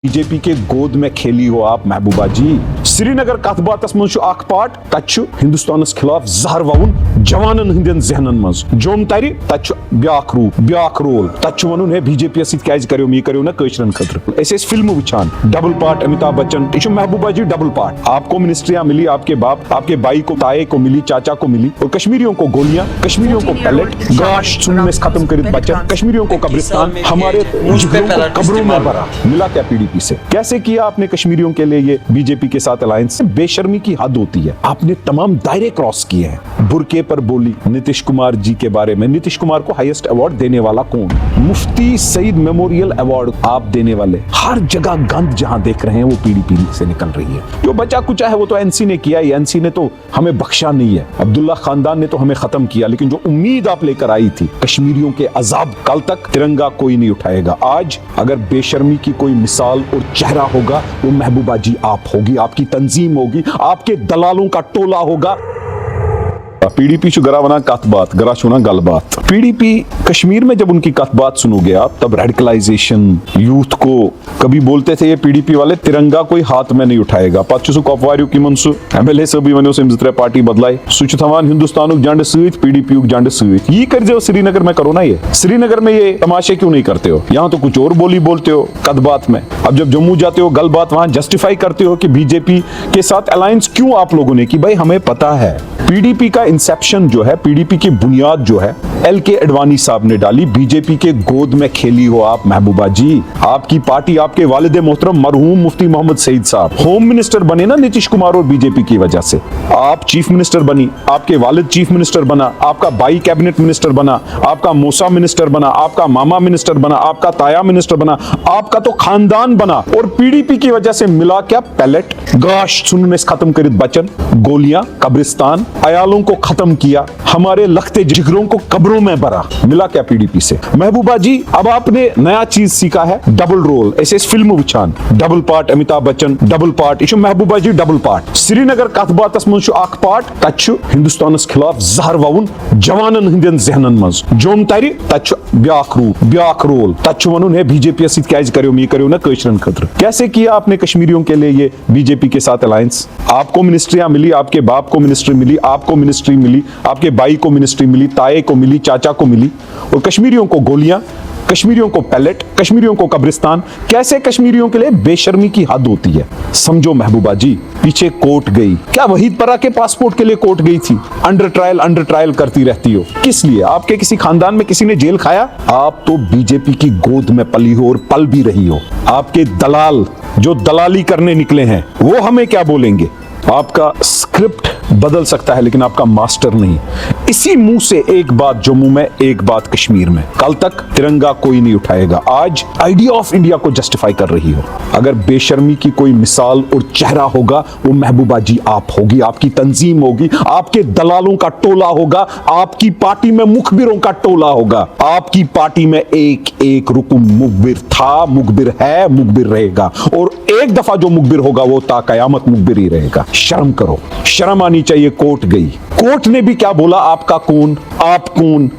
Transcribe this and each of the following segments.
BJP के गोद में खेली हो आप महबूबा जी। श्रीनगर कथ बातस मज पार्ट तत हिंदुस्तानस खिलाफ जहर ववन जवानन हंदन जहनन मज जोम तर तत ब्याख रूप ब्याख रोल तत वन है बीजेपी करो यह करो ना कशरन खतर फिल्म वुचान डबल पार्ट अमिताभ बच्चन यह महबूबा जी डबल पार्ट। आपको मिनिस्ट्रियां मिली, आपके बाप आपके भाई को ताए को मिली, चाचा को मिली, और कश्मीरियों को गोलियां, कश्मीरियों को पैलेट, गाश सुनने से खत्म कर बच्चन, कश्मीरियों को कब्रिस्तान, हमारे कब्रों में भरा। मिला क्या पीडीपी से? कैसे किया आपने कश्मीरियों के लिए ये बीजेपी के साथ अलायंस? बेशर्मी की हद होती है। आपने तमाम दायरे क्रॉस किए हैं। बुरके पर बोली नीतीश कुमार जी के बारे में। नीतीश कुमार को हाईएस्ट अवार्ड देने वाला कौन? मुफ्ती सईद मेमोरियल अवार्ड आप देने वाले। हर जगह गंद जहां देख रहे हैं वो पीडीपी से निकल रही है। जो बचा कुचा है वो तो एनसी ने किया। एनसी ने तो हमें बख्शा नहीं है। अब्दुल्ला खानदान ने तो हमें खत्म किया, लेकिन जो उम्मीद आप लेकर आई थी कश्मीरियों के अजाब, कल तक तिरंगा कोई नहीं उठाएगा। आज अगर बेशर्मी की कोई मिसाल और चेहरा होगा वो महबूबा जी आप होगी, आपकी तंजीम होगी, आपके दलालों का टोला होगा। पीडीपी गरावना कथ बात गरा छुना गल बात। पीडीपी कश्मीर में जब उनकी कथ बात सुनोगे आप, तब रेडिकलाइजेशन यूथ को कभी बोलते थे ये पीडीपी वाले तिरंगा कोई हाथ में नहीं उठाएगा। पचु कपवार की मनसु एमएलए सभी वनो से त्रे पार्टी बदलाए सुच थवान हिंदुस्तान झंड सत पीडीपी झंड सत। ये कर जो श्रीनगर में करो ना, ये श्रीनगर में ये तमाशे क्यों नहीं करते हो? यहाँ तो कुछ और बोली बोलते हो कद बात में। अब जब जम्मू जाते हो गल बात वहां जस्टिफाई करते हो कि बीजेपी के साथ अलायंस क्यों आप लोगों ने की। भाई हमें पता है पीडीपी का इंसेप्शन जो है, पीडीपी की बुनियाद जो है एलके अडवाणी साहब ने डाली। बीजेपी के गोद में खेली हो आप महबूबा जी। आपकी पार्टी, आपके वालिद मोहतरम मरहूम मुफ्ती मोहम्मद सईद साहब होम मिनिस्टर बने ना नीतीश कुमार और बीजेपी की वजह से। आप चीफ मिनिस्टर बनी, आपके वालिद चीफ मिनिस्टर बना, आपका भाई कैबिनेट मिनिस्टर बना, आपका मौसा मिनिस्टर बना, आपका मामा मिनिस्टर बना, आपका ताया मिनिस्टर बना, आपका तो खानदान बना। और पीडीपी की वजह से मिला क्या? पैलेट, गाश सुनने से खत्म कर बचन, गोलियां, कब्रिस्तान, अयालों को खत्म किया, हमारे लखते जिगरों को कब्रों में भरा। मिला क्या पीडीपी से? महबूबा जी अब आपने नया चीज सीखा है, डबल रोल। ऐसे फिल्म वुचान double part Amitabh Bachchan double part यह महबूबा जी डबल पार्ट। श्रीनगर कथ बातस मज पार्ट तत हिंदुस्तानस खिलाफ जहर ववन जवानन हंदन जहनन मज जोम तर तत ब्याख रूप ब्याख रोल तत वन है बीजेपी करो यह करो ना कशरन खतर। कैसे किया आपने कश्मीरियों के लिए ये बीजेपी के साथ अलायंस? आपको मिनिस्ट्रियां मिली, आपके बाप को मिनिस्ट्री मिली, आपको मिनिस्ट्री मिली, आपके भाई को मिनिस्ट्री मिली, ताए को मिली, चाचा को मिली, और कश्मीरियों को गोलियां, कश्मीरियों को पैलेट, कश्मीरियों को कब्रिस्तान। कैसे कश्मीरियों के लिए? बेशर्मी की हद होती है। समझो महबूबा जी, पीछे कोर्ट गई क्या? वहीद परा के पासपोर्ट के लिए कोर्ट गई थी। अंडर ट्रायल करती रहती हो, किस लिए? आपके किसी खानदान में किसी ने जेल खाया? आप तो बीजेपी की गोद में पली हो और पल भी रही हो। आपके दलाल जो दलाली करने निकले हैं वो हमें क्या बोलेंगे? आपका स्क्रिप्ट बदल सकता है लेकिन आपका मास्टर नहीं। इसी मुंह से एक बात जम्मू में, एक बात कश्मीर में। कल तक तिरंगा कोई नहीं उठाएगा, आज आइडिया ऑफ इंडिया को जस्टिफाई कर रही हो। अगर बेशर्मी की कोई मिसाल और चेहरा होगा वो महबूबा जी आप होगी, आपकी तंजीम होगी, आपके दलालों का टोला होगा, आपकी पार्टी में मुखबिरों का टोला होगा। आपकी पार्टी में एक एक रुकन मुखबिर था, मुखबिर है, मुखबिर रहेगा, और एक दफा जो मुखबिर होगा वो ता कयामत मुखबिर ही रहेगा। शर्म करो, शर्म आनी चाहिए। कोर्ट गई, कोर्ट ने भी क्या बोला? आपका कौन, आप कौन,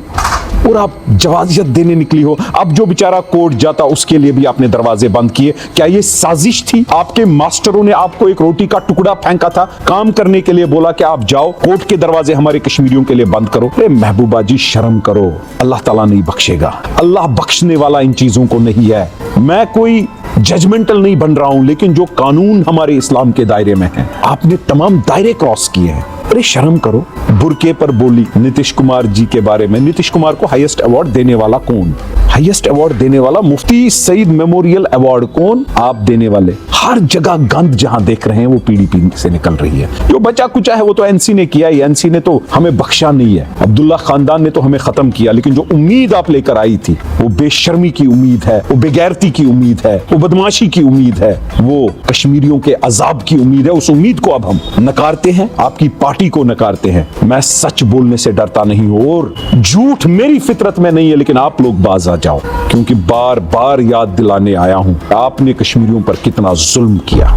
और आप जवाजियत देने निकली हो। अब जो बेचारा कोर्ट जाता उसके लिए भी आपने दरवाजे बंद किए। क्या ये साजिश थी? आपके मास्टरों ने आपको एक रोटी का टुकड़ा फेंका था, काम करने के लिए बोला कि आप जाओ कोर्ट के दरवाजे हमारे कश्मीरियों के लिए बंद करो। अरे महबूबा जी शर्म करो, अल्लाह ताला नहीं बख्शेगा। अल्लाह बख्शने वाला इन चीजों को नहीं है। मैं कोई जजमेंटल नहीं बन रहा हूं, लेकिन जो कानून हमारे इस्लाम के दायरे में है, आपने तमाम दायरे क्रॉस किए हैं। अरे शर्म करो। बुरके पर बोली नीतीश कुमार जी के बारे में। नीतीश कुमार को हाईएस्ट अवार्ड देने वाला कौन? हाईएस्ट अवार्ड देने वाला मुफ्ती सईद मेमोरियल अवार्ड कौन? आप देने वाले। हर जगह गंद जहां देख रहे हैं वो पीडीपी से निकल रही है। जो बचा कुचा है वो तो एनसी ने किया। एनसी ने तो हमें बख्शा नहीं है। अब्दुल्ला खानदान ने तो हमें खत्म किया, लेकिन जो उम्मीद आप लेकर आई थी वो बेशर्मी की उम्मीद है, वो बेगैरती की उम्मीद है, वो बदमाशी की उम्मीद है, वो कश्मीरियों के अजाब की उम्मीद है। उस उम्मीद को अब हम नकारते हैं, आपकी पार्टी को नकारते हैं। मैं सच बोलने से डरता नहीं हूं और झूठ मेरी फितरत में नहीं है, लेकिन आप लोग बाज आ जाओ, क्योंकि बार बार याद दिलाने आया हूं आपने कश्मीरियों पर कितना जुल्म किया।